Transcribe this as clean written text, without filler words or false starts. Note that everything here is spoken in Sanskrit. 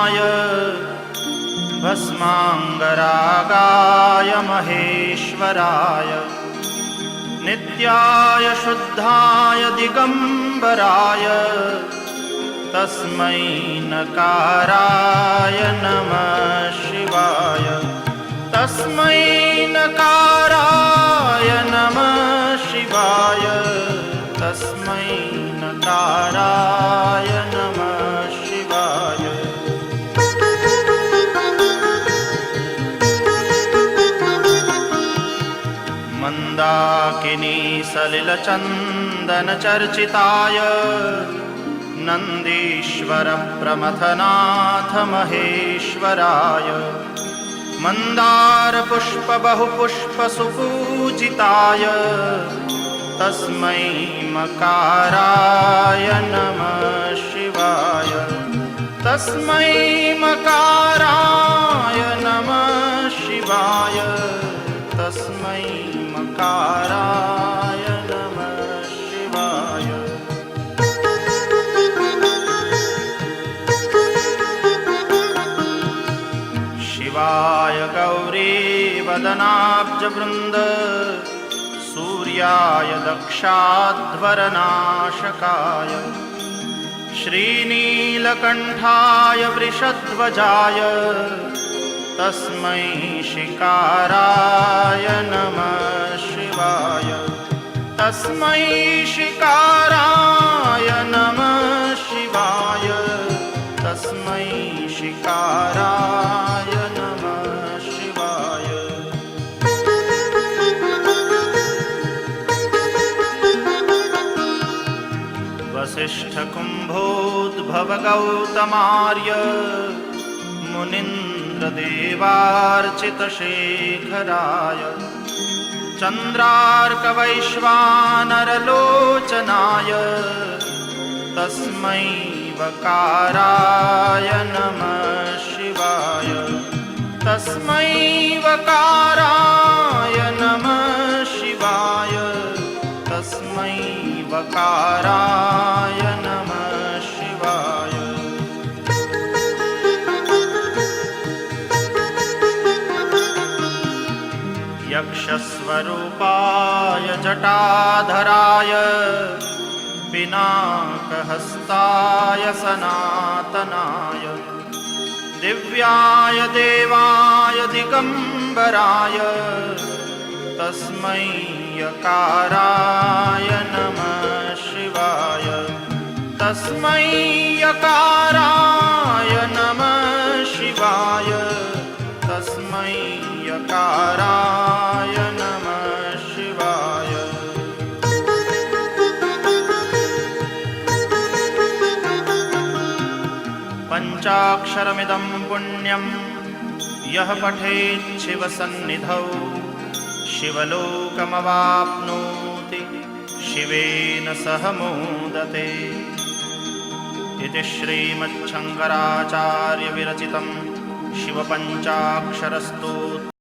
विनाशाय भस्माङ्गरागाय महेश्वराय नित्याय शुद्धाय दिगम्बराय तस्मै नकाराय नमः शिवाय तस्मै नकाराय नमः शिवाय तस्मै नकाराय नमः शिवाय। मन्दाकिनी सलिलचन्दनचर्चिताय नन्दीश्वर प्रमथनाथ महेश्वराय मन्दारपुष्प बहुपुष्पसुपूजिताय तस्मै मकाराय नमः शिवाय तस्मै मकाराय नमः शिवाय तस्मै मकाराय नमः शिवाय। शिवाय गौरी वदनाब्जवृन्द सूर्याय दक्षाध्वरनाशकाय श्रीनीलकण्ठाय वृषध्वजाय तस्मै शिकाराय नमः शिवाय तस्मै शिकाराय नमः शिवाय तस्मै शिकाराय नमः शिवाय। वसिष्ठकुम्भोद्भवगौतमार्य मुनीन्द्रदेवार्चितशेखराय चन्द्रार्कवैश्वानरलोचनाय तस्मै वकाराय नमः शिवाय तस्मै वकाराय नमः शिवाय तस्मै वकाराय नमः शिवाय। यक्षस्वरूपाय जटाधराय पिनाकहस्ताय सनातनाय दिव्याय देवाय दिगम्बराय तस्मै यकाराय नमः शिवाय तस्मै यकाराय नमः शिवाय तस्मै यकाराय नमः शिवाय। पञ्चाक्षरमिदं पुण्यं यः पठेत् शिवसन्निधौ शिवलोकमवाप्नोति शिवेन सह मोदते इति श्रीमच्छङ्कराचार्यविरचितं शिवपञ्चाक्षरस्तोत्रम्।